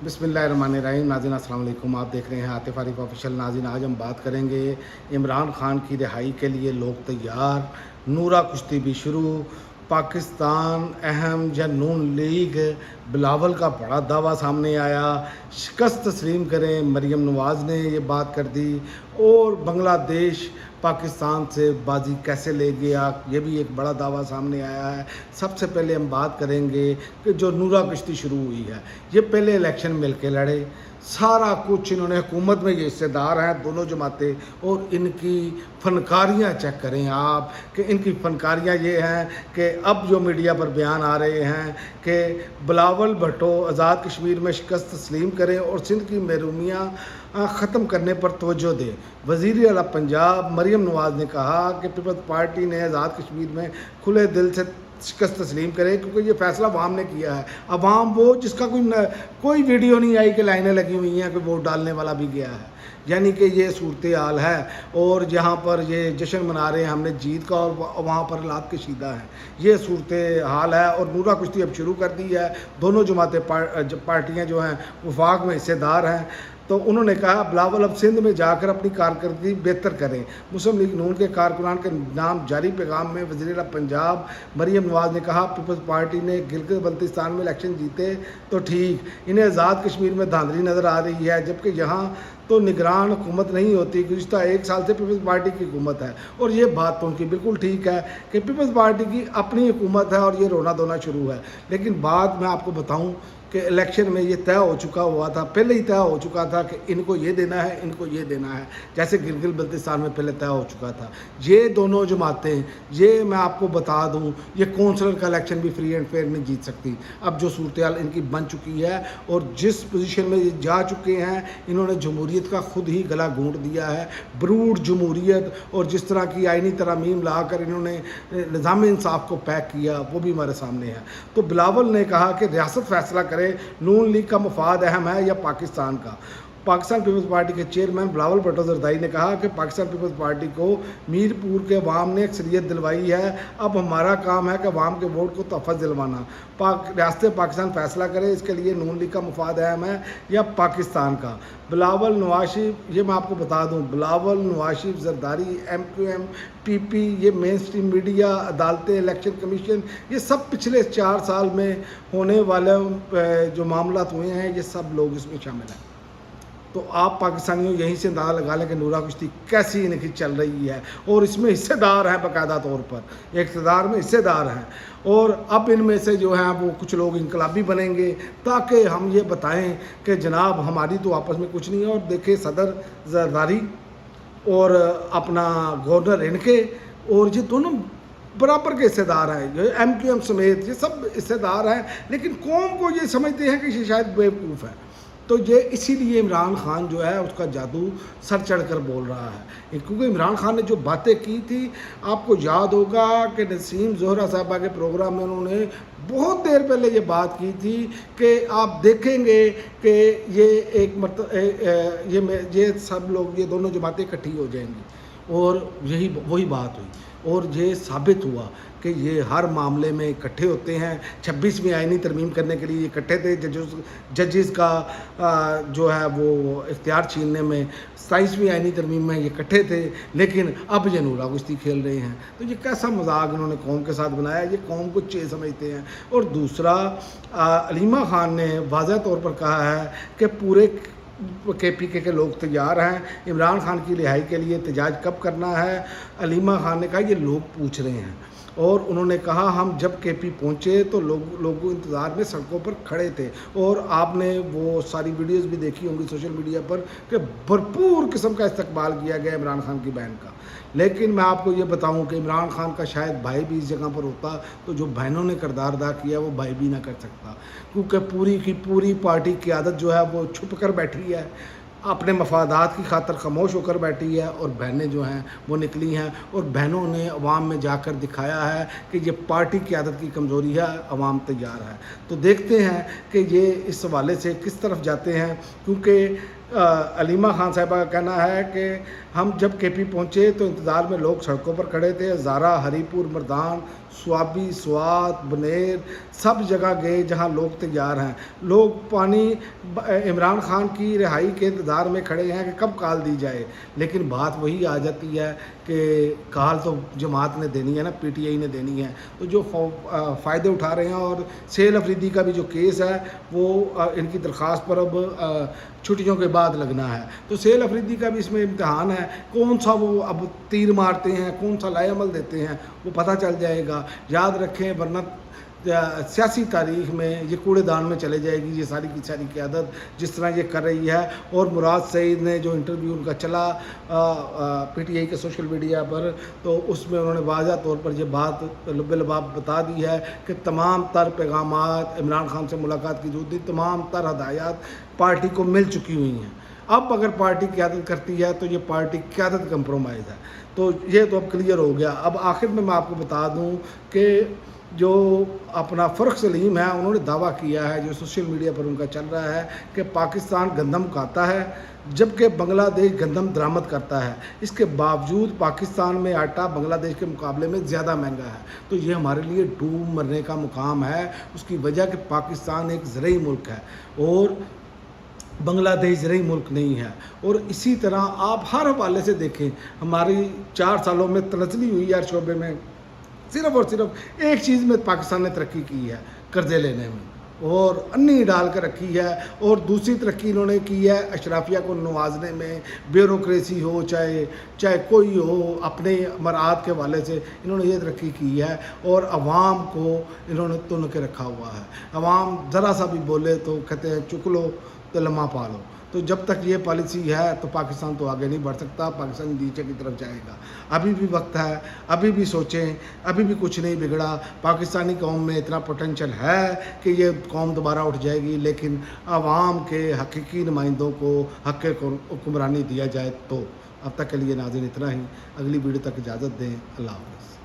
बिस्मिल्लाहिर्रहमानिर्रहीम। नाज़रीन अस्सलाम वालेकुम। आप देख रहे हैं आतिफ आरिफ ऑफिशियल। नाज़रीन आज हम बात करेंगे इमरान खान की रिहाई के लिए लोग तैयार, नूरा कुश्ती भी शुरू, पाकिस्तान अहम या नून लीग बिलावल का बड़ा दावा सामने आया, शिकस्त तस्लीम करें मरीम नवाज़ ने ये बात कर दी, और बांग्लादेश पाकिस्तान से बाजी कैसे ले गया ये भी एक बड़ा दावा सामने आया है। सबसे पहले हम बात करेंगे कि जो नूरा कुश्ती शुरू हुई है, ये पहले इलेक्शन मिल के लड़े, सारा कुछ इन्होंने, हुकूमत में ये हिस्सेदार हैं दोनों जमातें, और इनकी फनकारियाँ चेक करें आप कि इनकी फनकारियाँ ये हैं कि अब जो मीडिया पर बयान आ रहे हैं कि बिलावल भुट्टो आज़ाद कश्मीर में शिकस्त तस्लीम करें और सिंध की महरूमियाँ ख़त्म करने पर तवज्जो दें। वज़ीर आला पंजाब मरीम नवाज़ ने कहा कि पीपल्स पार्टी ने आज़ाद कश्मीर में खुले दिल से शिकस्त तस्लीम करे, क्योंकि ये फ़ैसला अवाम ने किया है। अवाम वो जिसका कोई वीडियो नहीं आई कि लाइनें लगी हुई हैं, कोई वोट डालने वाला भी गया है, यानी कि ये सूरत हाल है। और जहाँ पर ये जश्न मना रहे हैं हमने जीत का, और वहाँ पर हालात कशीदा हैं, ये सूरत हाल है। और नूरा कुश्ती अब शुरू कर दी है, दोनों जमातें पार्टियाँ जो हैं वफाक में हिस्सेदार हैं। तो उन्होंने कहा बिलावल अब सिंध में जाकर अपनी कारकर्दगी बेहतर करें। मुस्लिम लीग नून के कारकुनान के नाम जारी पैगाम में वज़ीर आला पंजाब मरीम नवाज़ ने कहा पीपल्स पार्टी ने गिलगित बल्तिस्तान में इलेक्शन जीते तो ठीक, इन्हें आज़ाद कश्मीर में धांधली नज़र आ रही है, जबकि यहाँ तो निगरान हुकूमत नहीं होती। गुज़िश्ता एक साल से पीपल्स पार्टी की हुकूमत है, और ये बात तो उनकी बिल्कुल ठीक है कि पीपल्स पार्टी की अपनी हुकूमत है और ये रोना धोना शुरू है। लेकिन बात मैं आपको बताऊं कि इलेक्शन में ये तय हो चुका हुआ था, पहले ही तय हो चुका था कि इनको ये देना है, इनको ये देना है, जैसे गिलगित बल्तिस्तान में पहले तय हो चुका था। ये दोनों जमातें, ये मैं आपको बता दूं, ये कौंसलर का इलेक्शन भी फ्री एंड फेयर नहीं जीत सकती। अब जो सूरत हाल इनकी बन चुकी है और जिस पोजीशन में ये जा चुके हैं, इन्होंने जमहूरियत का खुद ही गला घोंट दिया है। ब्रूड जमहूरियत, और जिस तरह की आइनी तरमीम लाकर इन्होंने निज़ाम इंसाफ को पैक किया, वो भी हमारे सामने है। तो बिलावल ने कहा कि रियासत फैसला करे नून लीग का मफाद अहम है या पाकिस्तान का। पाकिस्तान पीपल्स पार्टी के चेयरमैन बिलावल भुट्टो ज़रदारी ने कहा कि पाकिस्तान पीपल्स पार्टी को मीरपुर के अवाम ने अक्सरियत दिलवाई है, अब हमारा काम है कि अवाम के वोट को तहफ़्फ़ुज़ दिलवाना। रियासत पाकिस्तान फैसला करे, इसके लिए नून लीग का मफाद अहम है या पाकिस्तान का। बिलावल नवाज शरीफ, ये मैं आपको बता दूं, बिलावल नवाज शरीफ ज़रदारी, MQM, PP, ये मेन स्ट्रीम मीडिया, अदालतें, इलेक्शन कमीशन, ये सब पिछले 4 साल में होने वाले जो मामला हुए हैं, ये सब लोग इसमें शामिल हैं। तो आप पाकिस्तानियों यहीं से अंदाज़ा लगा लें कि नूरा कुश्ती कैसी इनकी चल रही है, और इसमें हिस्सेदार हैं बाकायदा तौर पर, इक़्तिदार में हिस्सेदार हैं। और अब इनमें से जो हैं वो कुछ लोग इनकलाबी बनेंगे ताकि हम ये बताएं कि जनाब हमारी तो आपस में कुछ नहीं है। और देखिए सदर ज़रदारी और अपना गवर्नर इनके, और ये दोनों बराबर के हिस्सेदार हैं, जो MQM समेत ये सब हिस्सेदार हैं, लेकिन कौम को ये समझते हैं कि ये शायद बेवकूफ़ है। तो ये इसीलिए इमरान खान जो है उसका जादू सर चढ़ कर बोल रहा है, क्योंकि इमरान खान ने जो बातें की थी, आपको याद होगा कि नसीम ज़ोहरा साहबा के प्रोग्राम में उन्होंने बहुत देर पहले ये बात की थी कि आप देखेंगे कि ये एक ये सब लोग, ये दोनों जमातें इकट्ठी हो जाएंगी, और यही वही बात हुई, और ये साबित हुआ कि ये हर मामले में इकट्ठे होते हैं। 26वीं आईनी तरमीम करने के लिए इकट्ठे थे, जजेस का जो है वो इख्तियार छीनने में, 27वीं आईनी तरमीम में ये इकट्ठे थे, लेकिन अब ये नूरा कुश्ती खेल रहे हैं। तो ये कैसा मजाक इन्होंने कौम के साथ बनाया, ये कौम को चे समझते हैं। और दूसरा, अलीमा खान ने वाज़ह तौर पर कहा है कि पूरे KPK के लोग तैयार हैं, इमरान खान की रिहाई के लिए एहतजाज कब करना है। अलीमा खान ने कहा ये लोग पूछ रहे हैं, और उन्होंने कहा हम जब KP पहुँचे तो लोग इंतज़ार में सड़कों पर खड़े थे, और आपने वो सारी वीडियोस भी देखी होंगी सोशल मीडिया पर कि भरपूर किस्म का इस्तकबाल किया गया इमरान खान की बहन का। लेकिन मैं आपको ये बताऊं कि इमरान खान का शायद भाई भी इस जगह पर होता तो जो बहनों ने किरदार अदा किया वो भाई भी ना कर सकता, क्योंकि पूरी की पूरी पार्टी की आदत जो है वो छुप कर बैठी है, अपने मफादात की खातर खामोश होकर बैठी है, और बहनें जो हैं वो निकली हैं, और बहनों ने अवाम में जाकर दिखाया है कि ये पार्टी की आदत की कमज़ोरी है, अवाम तैयार है। तो देखते हैं कि ये इस हवाले से किस तरफ जाते हैं, क्योंकि علیمہ خان صاحبہ کا کہنا ہے کہ ہم جب کے پی پہنچے تو انتظار میں لوگ سڑکوں پر کھڑے تھے، زارا، ہری پور، مردان، سوابی، سوات، بنیر، سب جگہ گئے جہاں لوگ تیار ہیں۔ لوگ پانی عمران خان کی رہائی کے انتظار میں کھڑے ہیں کہ کب کال دی جائے، لیکن بات وہی آ جاتی ہے کہ کال تو جماعت نے دینی ہے نا، پی ٹی آئی نے دینی ہے، تو جو فائدے اٹھا رہے ہیں۔ اور سیل افریدی کا بھی جو کیس ہے وہ ان کی درخواست پر اب چھٹیوں کے بعد لگنا ہے، تو سیل افریدی کا بھی اس میں امتحان ہے، کون سا وہ اب تیر مارتے ہیں، کون سا لائے عمل دیتے ہیں، وہ پتہ چل جائے گا۔ یاد رکھیں ورنہ سیاسی تاریخ میں یہ کوڑے دان میں چلے جائے گی یہ ساری کی ساری قیادت جس طرح یہ کر رہی ہے۔ اور مراد سعید نے جو انٹرویو ان کا چلا پی ٹی آئی کے سوشل میڈیا پر، تو اس میں انہوں نے واضح طور پر یہ بات لب لباب بتا دی ہے کہ تمام تر پیغامات عمران خان سے ملاقات کی جو تھی، تمام تر ہدایات پارٹی کو مل چکی ہوئی ہیں۔ اب اگر پارٹی قیادت کرتی ہے تو یہ پارٹی قیادت کمپرومائز ہے، تو یہ تو اب کلیئر ہو گیا۔ اب آخر میں آپ کو بتا دوں کہ جو اپنا فرق سلیم ہے، انہوں نے دعویٰ کیا ہے جو سوشل میڈیا پر ان کا چل رہا ہے کہ پاکستان گندم کھاتا ہے جبکہ بنگلہ دیش گندم درآمد کرتا ہے، اس کے باوجود پاکستان میں آٹا بنگلہ دیش کے مقابلے میں زیادہ مہنگا ہے۔ تو یہ ہمارے لیے ڈوب مرنے کا مقام ہے، اس کی وجہ کہ پاکستان ایک زرعی ملک ہے اور بنگلہ دیش زرعی ملک نہیں ہے۔ اور اسی طرح آپ ہر حوالے سے دیکھیں، ہماری 4 سالوں میں تنزلی ہوئی ہے ہر شعبے میں، صرف اور صرف ایک چیز میں پاکستان نے ترقی کی ہے، قرضے لینے میں، اور انی ڈال کر رکھی ہے۔ اور دوسری ترقی انہوں نے کی ہے اشرافیہ کو نوازنے میں، بیوروکریسی ہو چاہے کوئی ہو، اپنے مراعات کے حوالے سے انہوں نے یہ ترقی کی ہے، اور عوام کو انہوں نے تن کے رکھا ہوا ہے۔ عوام ذرا سا بھی بولے تو کہتے ہیں چک لو تو لمحہ پا لو۔ تو جب تک یہ پالیسی ہے تو پاکستان تو آگے نہیں بڑھ سکتا، پاکستان نیچے کی طرف جائے گا۔ ابھی بھی وقت ہے، ابھی بھی سوچیں، ابھی بھی کچھ نہیں بگڑا۔ پاکستانی قوم میں اتنا پوٹینشل ہے کہ یہ قوم دوبارہ اٹھ جائے گی، لیکن عوام کے حقیقی نمائندوں کو حق حکمرانی دیا جائے تو۔ اب تک کے لیے ناظرین اتنا ہی، اگلی ویڈیو تک اجازت دیں، اللہ حافظ۔